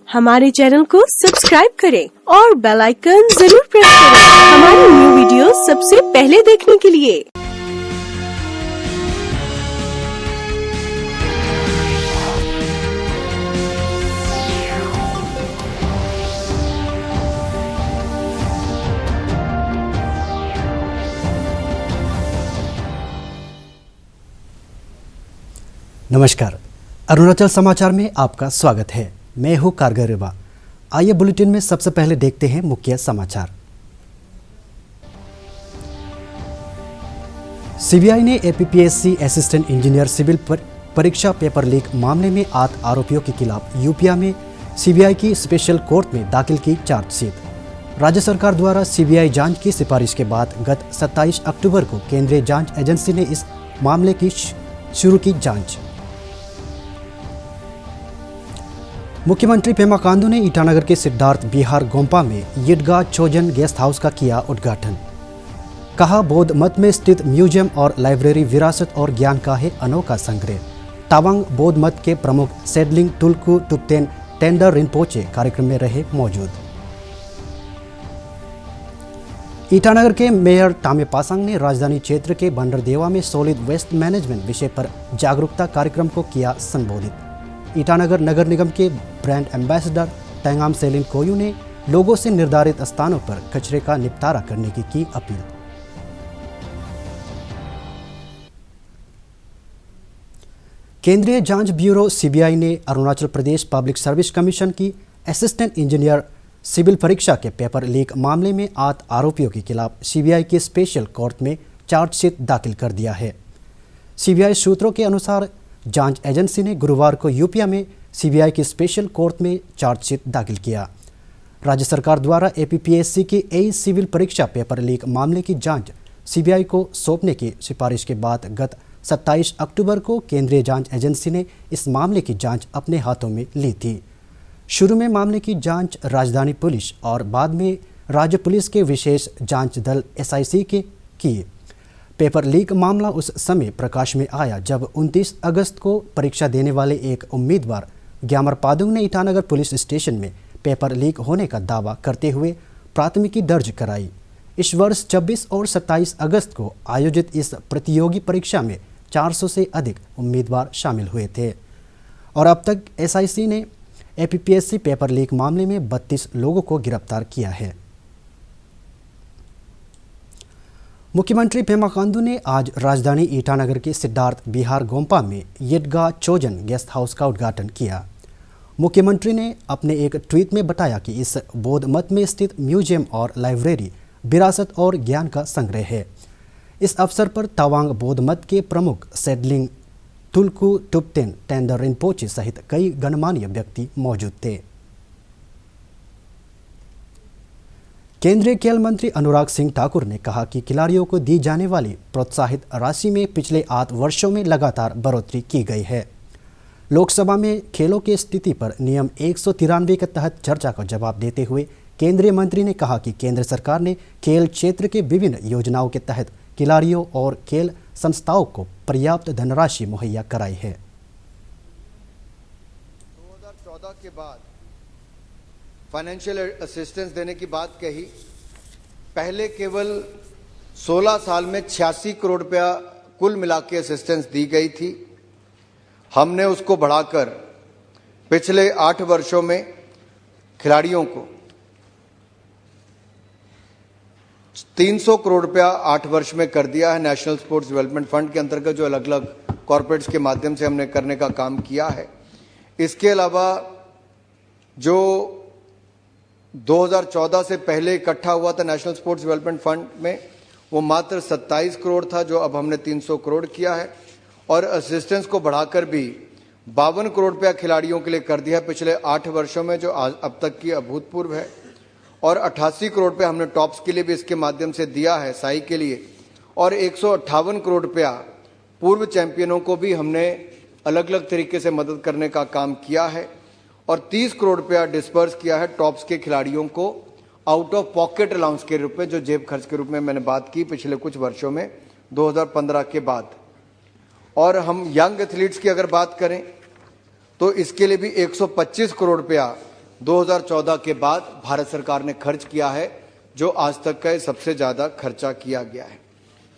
हमारे चैनल को सब्सक्राइब करें और बेल आइकन जरूर प्रेस करें हमारी न्यू वीडियो सबसे पहले देखने के लिए। नमस्कार, अरुणाचल समाचार में आपका स्वागत है। मैं हूं कारगर रिवा। आइए बुलेटिन में सबसे पहले देखते हैं मुख्य समाचार। सीबीआई ने एपीपीएससी असिस्टेंट इंजीनियर सिविल परीक्षा पेपर लीक मामले में 8 आरोपियों के खिलाफ यूपिया में सीबीआई की स्पेशल कोर्ट में दाखिल की चार्जशीट। राज्य सरकार द्वारा सीबीआई जांच की सिफारिश के बाद गत 27 अक्टूबर को केंद्रीय जांच एजेंसी ने इस मामले की शुरू की जांच। मुख्यमंत्री पेमा खांडू ने ईटानगर के सिद्धार्थ विहार गोम्पा में यिडगा चोजन गेस्ट हाउस का किया उद्घाटन। कहा, बौद्ध मत में स्थित म्यूजियम और लाइब्रेरी विरासत और ज्ञान का है अनोखा संग्रह। तावांग बौद्ध मत के प्रमुख सेडलिंग टुल्कू टुप्तेन टेंडर रिनपोचे कार्यक्रम में रहे मौजूद। ईटानगर के मेयर तामे पासांग ने राजधानी क्षेत्र के बंडरदेवा में सॉलिड वेस्ट मैनेजमेंट विषय पर जागरूकता कार्यक्रम को किया संबोधित। ईटानगर नगर निगम के ब्रांड एम्बेसडर टेंगाम सेलिन कोयू ने लोगों से निर्धारित स्थानों पर कचरे का निपटारा करने की अपील। केंद्रीय जांच ब्यूरो सीबीआई ने Arunachal Pradesh public service commission की असिस्टेंट इंजीनियर सिविल परीक्षा के पेपर लीक मामले में 8 आरोपियों के खिलाफ सीबीआई की स्पेशल कोर्ट में चार्जशीट दाखिल कर दिया है। सीबीआई सूत्रों के अनुसार जांच एजेंसी ने गुरुवार को यूपिया में सीबीआई की स्पेशल कोर्ट में चार्जशीट दाखिल किया। राज्य सरकार द्वारा एपीपीएससी की ए सिविल परीक्षा पेपर लीक मामले की जांच सीबीआई को सौंपने की सिफारिश के बाद गत 27 अक्टूबर को केंद्रीय जांच एजेंसी ने इस मामले की जांच अपने हाथों में ली थी। शुरू में मामले की जांच राजधानी पुलिस और बाद में राज्य पुलिस के विशेष जांच दल एसआईसी के की। पेपर लीक मामला उस समय प्रकाश में आया जब 29 अगस्त को परीक्षा देने वाले एक उम्मीदवार ग्यामर पादुंग ने ईटानगर पुलिस स्टेशन में पेपर लीक होने का दावा करते हुए प्राथमिकी दर्ज कराई। इस वर्ष 26 और 27 अगस्त को आयोजित इस प्रतियोगी परीक्षा में 400 से अधिक उम्मीदवार शामिल हुए थे और अब तक एसआईसी ने एपीपीएससी पेपर लीक मामले में 32 लोगों को गिरफ्तार किया है। मुख्यमंत्री पेमा खांडू ने आज राजधानी ईटानगर के सिद्धार्थ विहार गोम्पा में यिडगा चोजन गेस्ट हाउस का उद्घाटन किया। मुख्यमंत्री ने अपने एक ट्वीट में बताया कि इस बौद्ध मत में स्थित म्यूजियम और लाइब्रेरी विरासत और ज्ञान का संग्रह है। इस अवसर पर तावांग बौद्ध मत के प्रमुख सेडलिंग टुल्कू टुप्तेन टेंडर रिनपोचे सहित कई गणमान्य व्यक्ति मौजूद थे। केंद्रीय खेल मंत्री अनुराग सिंह ठाकुर ने कहा कि खिलाड़ियों को दी जाने वाली प्रोत्साहित राशि में पिछले 8 वर्षों में लगातार बढ़ोतरी की गई है। लोकसभा में खेलों की स्थिति पर नियम 193 के तहत चर्चा का जवाब देते हुए केंद्रीय मंत्री ने कहा कि केंद्र सरकार ने खेल क्षेत्र के विभिन्न योजनाओं के तहत खिलाड़ियों और खेल संस्थाओं को पर्याप्त धनराशि मुहैया कराई है। 2014 के बाद फाइनेंशियल असिस्टेंस देने की बात कही। पहले केवल 16 साल में 86 करोड़ रुपया कुल मिला के असिस्टेंस दी गई थी। हमने उसको बढ़ाकर पिछले 8 वर्षों में खिलाड़ियों को 300 करोड़ रुपया 8 वर्ष में कर दिया है। नेशनल स्पोर्ट्स डेवलपमेंट फंड के अंतर्गत जो अलग अलग कॉर्पोरेट्स के माध्यम से हमने करने का काम किया है। इसके अलावा जो 2014 से पहले इकट्ठा हुआ था नेशनल स्पोर्ट्स डेवलपमेंट फंड में, वो मात्र 27 करोड़ था, जो अब हमने 300 करोड़ किया है और असिस्टेंस को बढ़ाकर भी 52 करोड़ रुपया खिलाड़ियों के लिए कर दिया है पिछले 8 वर्षों में, जो अब तक की अभूतपूर्व है। और 88 करोड़ रुपया हमने टॉप्स के लिए भी इसके माध्यम से दिया है, साई के लिए, और 158 करोड़ रुपया पूर्व चैंपियनों को भी हमने अलग अलग तरीके से मदद करने का काम किया है और 30 करोड़ रुपया डिस्पर्स किया है टॉप्स के खिलाड़ियों को आउट ऑफ पॉकेट अलाउंस के रूप में, जो जेब खर्च के रूप में मैंने बात की पिछले कुछ वर्षों में 2015 के बाद। और हम यंग एथलीट्स की अगर बात करें तो इसके लिए भी 125 करोड़ रुपया 2014 के बाद भारत सरकार ने खर्च किया है, जो आज तक का सबसे ज़्यादा खर्चा किया गया है।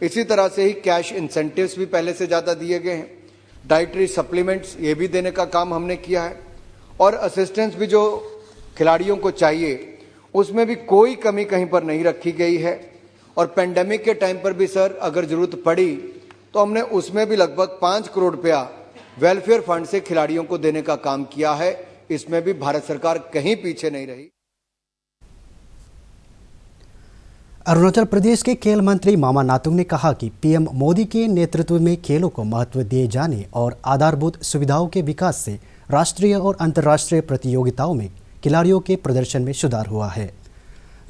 इसी तरह से ही कैश इंसेंटिव्स भी पहले से ज़्यादा दिए गए हैं, डाइटरी सप्लीमेंट्स ये भी देने का काम हमने किया है, और असिस्टेंस भी जो खिलाड़ियों को चाहिए उसमें भी कोई कमी कहीं पर नहीं रखी गई है। और पेंडेमिक के टाइम पर भी सर अगर जरूरत पड़ी तो हमने उसमें भी लगभग 5 करोड़ रुपया वेलफेयर फंड से खिलाड़ियों को देने का काम किया है। इसमें भी भारत सरकार कहीं पीछे नहीं रही। अरुणाचल प्रदेश के खेल मंत्री मामा नातुंग ने कहा कि पीएम मोदी के नेतृत्व में खेलों को महत्व दिए जाने और आधारभूत सुविधाओं के विकास से राष्ट्रीय और अंतर्राष्ट्रीय प्रतियोगिताओं में खिलाड़ियों के प्रदर्शन में सुधार हुआ है।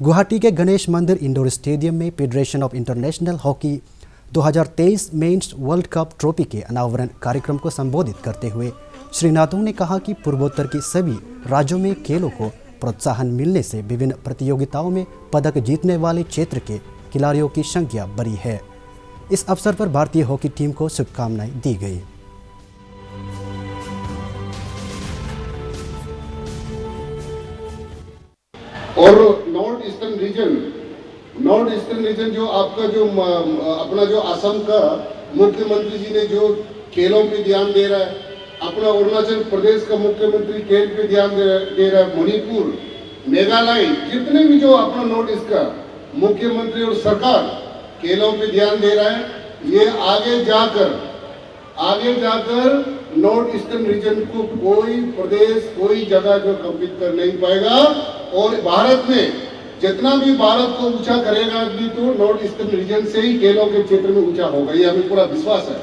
गुवाहाटी के गणेश मंदिर इंडोर स्टेडियम में federation of international hockey 2023 mains world cup trophy के अनावरण कार्यक्रम को संबोधित करते हुए श्री नातुंग ने कहा कि पूर्वोत्तर के सभी राज्यों में खेलों को प्रोत्साहन मिलने से विभिन्न प्रतियोगिताओं में पदक जीतने वाले क्षेत्र के खिलाड़ियों की संख्या बढ़ी है। इस अवसर पर भारतीय हॉकी टीम को शुभकामनाएं दी गई। और नॉर्थ ईस्टर्न रीजन जो आपका जो अपना जो असम का मुख्यमंत्री जी ने जो खेलों पे ध्यान दे रहा है, अपना अरुणाचल प्रदेश का मुख्यमंत्री खेल पे ध्यान दे रहा है, मणिपुर, मेघालय, जितने भी जो अपना नॉर्थ ईस्ट का मुख्यमंत्री और सरकार खेलों पे ध्यान दे रहा है, ये आगे जाकर नॉर्थ ईस्टर्न रीजन को कोई प्रदेश कोई जगह जो कम्पीट कर नहीं पाएगा। और भारत में जितना भी भारत को ऊंचा करेगा भी तो नॉर्थ ईस्टर्न रीजन से ही खेलों के क्षेत्र में ऊंचा होगा, ये हमें पूरा विश्वास है।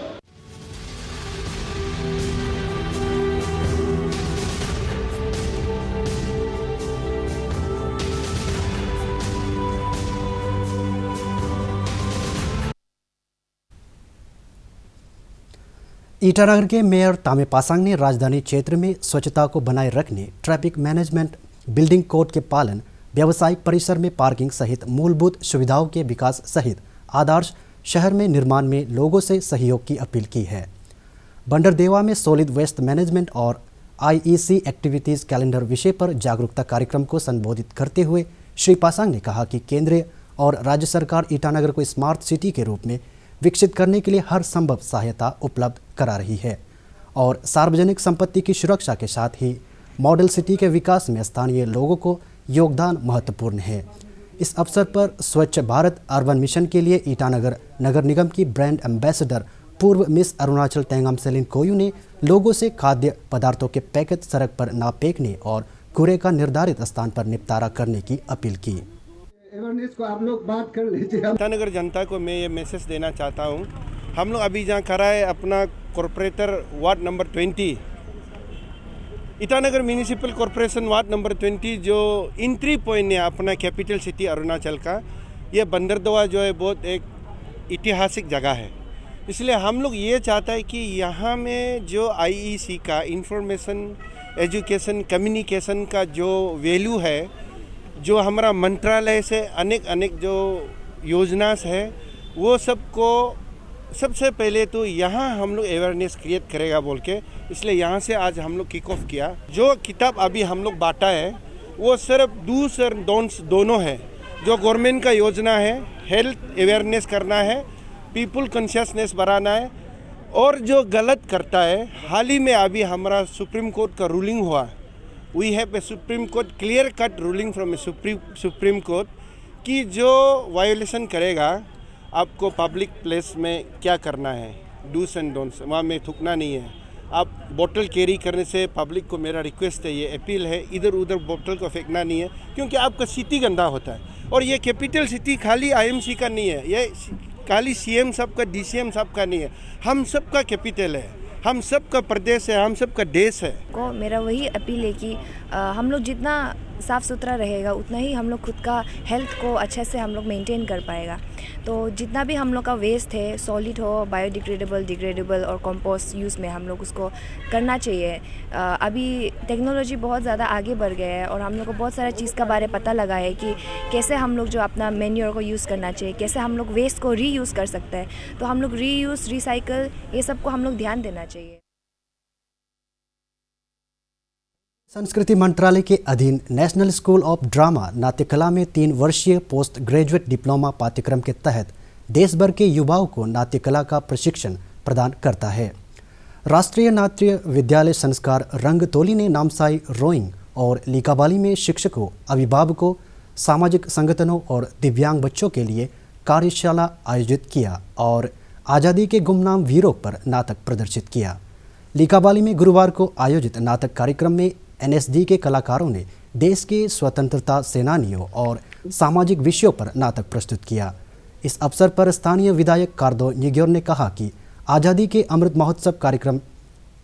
ईटानगर के मेयर तामे पासांग ने राजधानी क्षेत्र में स्वच्छता को बनाए रखने, ट्रैफिक मैनेजमेंट, बिल्डिंग कोड के पालन, व्यावसायिक परिसर में पार्किंग सहित मूलभूत सुविधाओं के विकास सहित आदर्श शहर में निर्माण में लोगों से सहयोग की अपील की है। बंडरदेवा में सॉलिड वेस्ट मैनेजमेंट और IEC एक्टिविटीज़ कैलेंडर विषय पर जागरूकता कार्यक्रम को संबोधित करते हुए श्री पासांग ने कहा कि केंद्र और राज्य सरकार ईटानगर को स्मार्ट सिटी के रूप में विकसित करने के लिए हर संभव सहायता उपलब्ध करा रही है और सार्वजनिक संपत्ति की सुरक्षा के साथ ही मॉडल सिटी के विकास में स्थानीय लोगों को योगदान महत्वपूर्ण है। इस अवसर पर स्वच्छ भारत अर्बन मिशन के लिए ईटानगर नगर निगम की ब्रांड एम्बेसडर पूर्व मिस अरुणाचल तेंगाम सेलिन कोयू ने लोगों से खाद्य पदार्थों के पैकेट सड़क पर न फेंकने और कूड़े का निर्धारित स्थान पर निपटारा करने की अपील की। को आप लोग बात कर लीजिए। ईटानगर जनता को मैं ये मैसेज देना चाहता हूँ, हम लोग अभी जहाँ खड़ा है अपना corporator ward number 20, Itanagar municipal corporation ward number 20 जो एंट्री पॉइंट है अपना कैपिटल सिटी अरुणाचल का, ये बंदरदेवा जो है बहुत एक ऐतिहासिक जगह है। इसलिए हम लोग ये चाहता है कि यहाँ में जो IEC का इंफॉर्मेशन एजुकेशन कम्युनिकेशन का जो वैल्यू है, जो हमारा मंत्रालय से अनेक जो योजना है वो सबको सबसे पहले तो यहाँ हम लोग अवेयरनेस क्रिएट करेगा बोल के, इसलिए यहाँ से आज हम लोग किक ऑफ किया। जो किताब अभी हम लोग बांटा है वो सिर्फ डूस और डोंट्स दोनों है। जो गवर्नमेंट का योजना है हेल्थ अवेयरनेस करना है, पीपल कॉन्शियसनेस बढ़ाना है, और जो गलत करता है, हाल ही में अभी हमारा सुप्रीम कोर्ट का रूलिंग हुआ, we have a Supreme Court clear cut ruling from a Supreme Court कि जो वायोलेशन करेगा आपको पब्लिक प्लेस में क्या करना है, डूस एंड डोंट्स, वहाँ में थूकना नहीं है। आप बोतल कैरी करने से पब्लिक को मेरा रिक्वेस्ट है, ये अपील है, इधर उधर बोतल को फेंकना नहीं है, क्योंकि आपका सिटी गंदा होता है। और ये कैपिटल सिटी खाली IMC का नहीं है, ये खाली CM साहब का DCM साहब का नहीं है, हम सब का कैपिटल है, हम सब का प्रदेश है, हम सब का देश है। को मेरा वही अपील है कि हम लोग जितना साफ़ सुथरा रहेगा उतना ही हम लोग खुद का हेल्थ को अच्छे से हम लोग मेंटेन कर पाएगा। तो जितना भी हम लोग का वेस्ट है, सॉलिड हो, बायोडिग्रेडेबल, डिग्रेडेबल और कंपोस्ट यूज़ में हम लोग उसको करना चाहिए। अभी टेक्नोलॉजी बहुत ज़्यादा आगे बढ़ गया है और हम लोग को बहुत सारा चीज़ का बारे पता लगा है कि कैसे हम लोग जो अपना मैन्योर को यूज़ करना चाहिए, कैसे हम लोग वेस्ट को रीयूज़ कर सकते हैं। तो हम लोग रीयूज़, रिसाइकल, ये सब को हम लोग ध्यान देना चाहिए। संस्कृति मंत्रालय के अधीन नेशनल स्कूल ऑफ ड्रामा नाट्यकला में 3 वर्षीय पोस्ट ग्रेजुएट डिप्लोमा पाठ्यक्रम के तहत देश भर के युवाओं को नाट्यकला का प्रशिक्षण प्रदान करता है। राष्ट्रीय नाट्य विद्यालय संस्कार रंगतोली ने नामसाई, रोइंग और लिकाबाली में शिक्षकों, अभिभावकों, सामाजिक संगठनों और दिव्यांग बच्चों के लिए कार्यशाला आयोजित किया और आज़ादी के गुमनाम वीरों पर नाटक प्रदर्शित किया। लिकाबाली में गुरुवार को आयोजित नाटक कार्यक्रम में एनएसडी के कलाकारों ने देश के स्वतंत्रता सेनानियों और सामाजिक विषयों पर नाटक प्रस्तुत किया। इस अवसर पर स्थानीय विधायक कार्दो निग्योर ने कहा कि आज़ादी के अमृत महोत्सव कार्यक्रम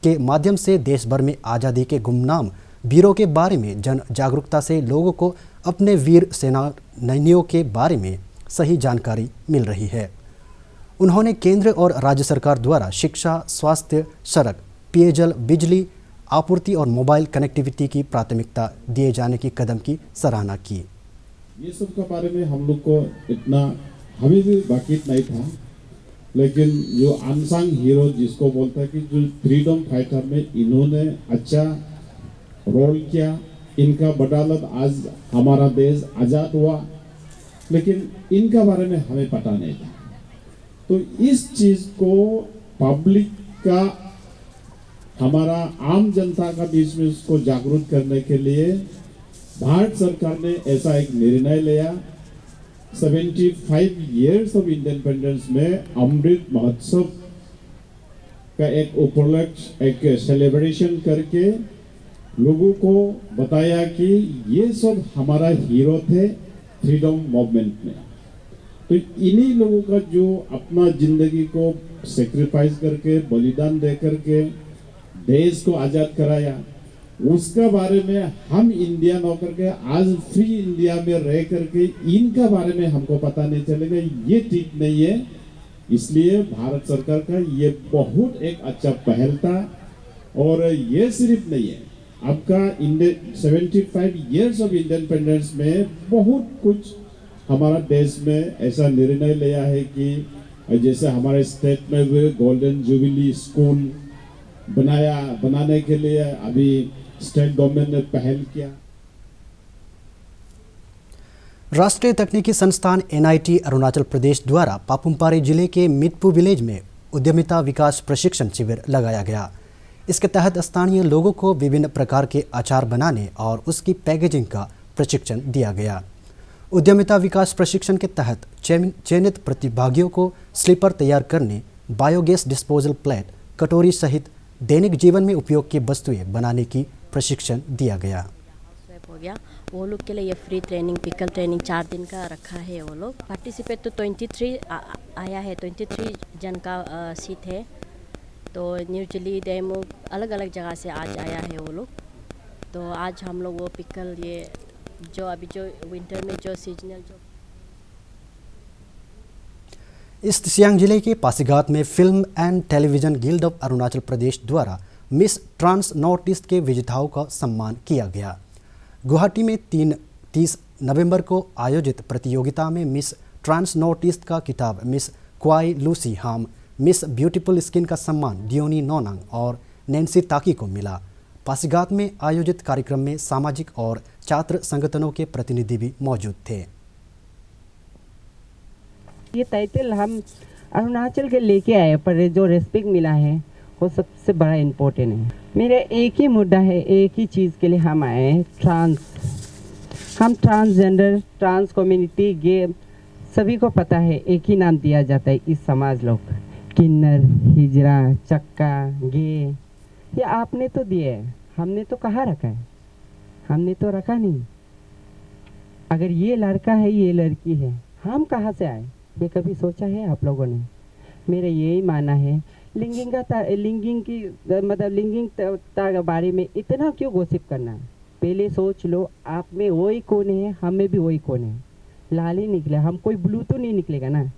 के माध्यम से देश भर में आज़ादी के गुमनाम वीरों के बारे में जन जागरूकता से लोगों को अपने वीर सेनानियों के बारे में सही जानकारी मिल रही है। उन्होंने केंद्र और राज्य सरकार द्वारा शिक्षा, स्वास्थ्य, सड़क, पेयजल, बिजली आपूर्ति और मोबाइल कनेक्टिविटी की प्राथमिकता दिए जाने की कदम की सराहना की। ये सब के बारे में हम लोग को इतना हमें भी वाकिफ नहीं था, लेकिन जो अनसंग हीरो जिसको बोलता है कि जो फ्रीडम फाइटर में इन्होंने अच्छा रोल किया, इनका बदौलत आज हमारा देश आज़ाद हुआ, लेकिन इनका बारे में हमें पता नहीं था। तो इस चीज़ को पब्लिक का, हमारा आम जनता का बीच में उसको जागरूक करने के लिए भारत सरकार ने ऐसा एक निर्णय लिया। 75 इयर्स ऑफ इंडिपेंडेंस में अमृत महोत्सव का एक उपलक्ष्य, एक सेलिब्रेशन करके लोगों को बताया कि ये सब हमारा हीरो थे फ्रीडम मूवमेंट में। तो इन्हीं लोगों का जो अपना जिंदगी को सेक्रीफाइस करके, बलिदान दे करके देश को आज़ाद कराया, उसका बारे में हम इंडियन होकर के आज फ्री इंडिया में रह करके इनका बारे में हमको पता नहीं चलेगा, ये ठीक नहीं है। इसलिए भारत सरकार का ये बहुत एक अच्छा पहल था। और ये सिर्फ नहीं है, आपका 75 इयर्स ऑफ इंडिपेंडेंस में बहुत कुछ हमारा देश में ऐसा निर्णय लिया है कि जैसे हमारे स्टेट में भी गोल्डन जुबिली स्कूल बनाने के लिए अभी स्टेट गवर्नमेंट ने पहल किया। राष्ट्रीय तकनीकी संस्थान एनआईटी अरुणाचल प्रदेश द्वारा पापुमपारे जिले के मितपू विलेज में उद्यमिता विकास प्रशिक्षण शिविर लगाया गया। इसके तहत स्थानीय लोगों को विभिन्न प्रकार के अचार बनाने और उसकी पैकेजिंग का प्रशिक्षण दिया गया। उद्यमिता विकास प्रशिक्षण के तहत चयनित प्रतिभागियों को स्लीपर तैयार करने, बायोगैस डिस्पोजल प्लेट, कटोरी सहित दैनिक जीवन में उपयोग की वस्तुएं बनाने की प्रशिक्षण दिया गया। हो गया वो लोग के लिए ये फ्री ट्रेनिंग, पिकल ट्रेनिंग 4 दिन का रखा है। वो लोग पार्टिसिपेट तो 23 आया है, 23 जन का सीट है। तो न्यू दिल्ली, डेमो अलग अलग जगह से आज आया है वो लोग। तो आज हम लोग वो पिकल, ये जो अभी जो विंटर में जो सीजनल जो ईस्ट सियांग जिले के पासीघाट में film and television guild of Arunachal Pradesh द्वारा मिस ट्रांस नॉर्थ ईस्ट के विजेताओं का सम्मान किया गया। गुवाहाटी में 30 नवंबर को आयोजित प्रतियोगिता में मिस ट्रांस नॉर्थ ईस्ट का खिताब मिस क्वाई लूसी हाम, मिस ब्यूटीफुल स्किन का सम्मान डियोनी नोनांग और नैन्सी ताकी को मिला। पासीघाट में आयोजित कार्यक्रम में सामाजिक और छात्र संगठनों के प्रतिनिधि भी मौजूद थे। ये टाइटल हम अरुणाचल के लेके आए, पर जो रेस्पेक्ट मिला है वो सबसे बड़ा इम्पोर्टेंट है। मेरा एक ही मुद्दा है, एक ही चीज़ के लिए हम आए हैं, ट्रांस। हम ट्रांसजेंडर, ट्रांस कम्युनिटी, गे सभी को पता है एक ही नाम दिया जाता है इस समाज लोग, किन्नर, हिजरा, चक्का, गे। ये आपने तो दिए है, हमने तो कहाँ रखा है? हमने तो रखा नहीं। अगर ये लड़का है, ये लड़की है, हम कहाँ से आए? ये कभी सोचा है आप लोगों ने? मेरा यही मानना है, लिंगिंग के बारे में इतना क्यों गोसिप करना है? पहले सोच लो, आप में वही कौन है, हम में भी वही कौन है। लाल ही निकले, हम कोई ब्लू तो नहीं निकलेगा ना।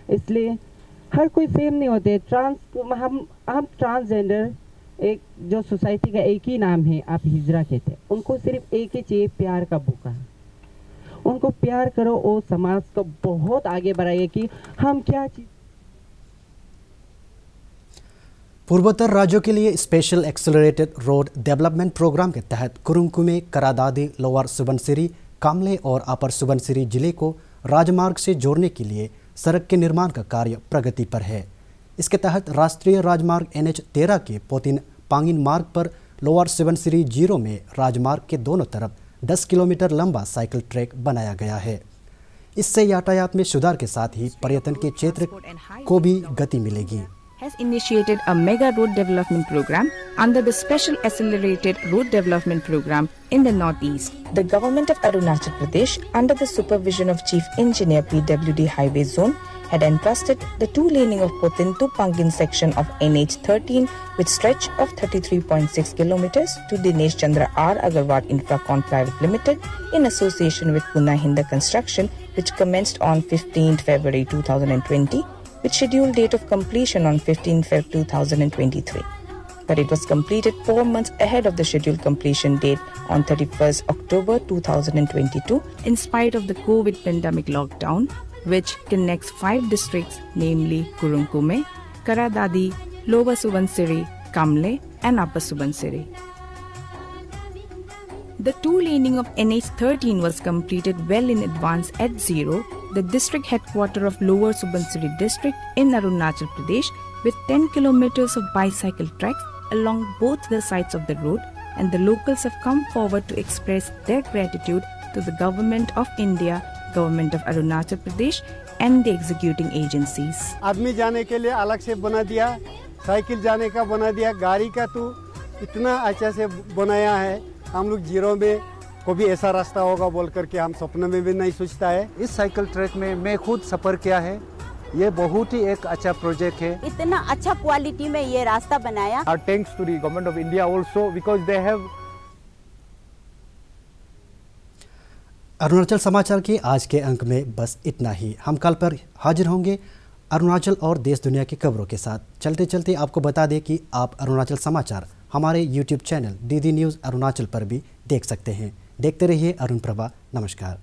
इसलिए हर कोई सेम नहीं होते। हम ट्रांसजेंडर, एक जो सोसाइटी का एक ही नाम है, आप हिजरा कहते हैं, उनको सिर्फ एक ही चाहिए, प्यार का भूखा। उनको प्यार करो, वो समाज को बहुत आगे बढ़ाइए कि हम क्या चीज़। पूर्वोत्तर राज्यों के लिए special accelerated road development programme के तहत कुरुंकुमे, करादादी, लोअर सुबनसिरी, कामले और अपर सुबनसिरी जिले को राजमार्ग से जोड़ने के लिए सड़क के निर्माण का कार्य प्रगति पर है। इसके तहत राष्ट्रीय राजमार्ग NH13 के पोतिन पांगिन मार्ग पर लोअर सुबनसिरी 0 में राजमार्ग के दोनों तरफ 10 किलोमीटर लंबा साइकिल ट्रैक बनाया गया है। इससे यातायात में सुधार के साथ ही पर्यटन के क्षेत्र को भी गति मिलेगी। has initiated a mega road development program under the Special Accelerated Road Development Program in the Northeast. The government of Arunachal Pradesh, under the supervision of Chief Engineer PWD Highway Zone, had entrusted the two-laning of Potin to Pangin section of NH13 with stretch of 33.6 kilometers to Dinesh Chandra R. Agarwal Infracon Private Limited in association with Pune Hinda Construction, which commenced on 15th February 2020. With scheduled date of completion on 15 Feb 2023. But it was completed 4 months ahead of the scheduled completion date on 31st October 2022 in spite of the COVID pandemic lockdown, which connects 5 districts, namely Kurunkume, Karadadi, Lower Subansiri, Kamle and Upper Subansiri. The two-laning of NH13 was completed well in advance at 0, the district headquarters of Lower Subansiri district in Arunachal Pradesh, with 10 kilometers of bicycle tracks along both the sides of the road, and the locals have come forward to express their gratitude to the Government of India, Government of Arunachal Pradesh and the executing agencies. आदमी जाने के लिए अलग से बना दिया, cycle जाने का बना दिया, गाड़ी का तो इतना अच्छा से बनाया है। हम लोग 0 में कभी ऐसा रास्ता होगा बोल करके हम सपने में भी नहीं सोचता है। इस साइकिल ट्रैक में मैं खुद सफर किया है। ये बहुत ही एक अच्छा प्रोजेक्ट है। इतना अच्छा क्वालिटी में ये रास्ता बनाया। और thanks to the Government of India also because they have. Arunachal Samachar के आज के अंक में बस इतना ही। हम कल पर हाजिर होंगे अरुणाचल और देश दुनिया की खबरों के साथ। चलते चलते आपको बता दें कि आप अरुणाचल समाचार हमारे YouTube channel DD news Arunachal पर भी देख सकते हैं। देखते रहिए अरुण प्रभा। नमस्कार।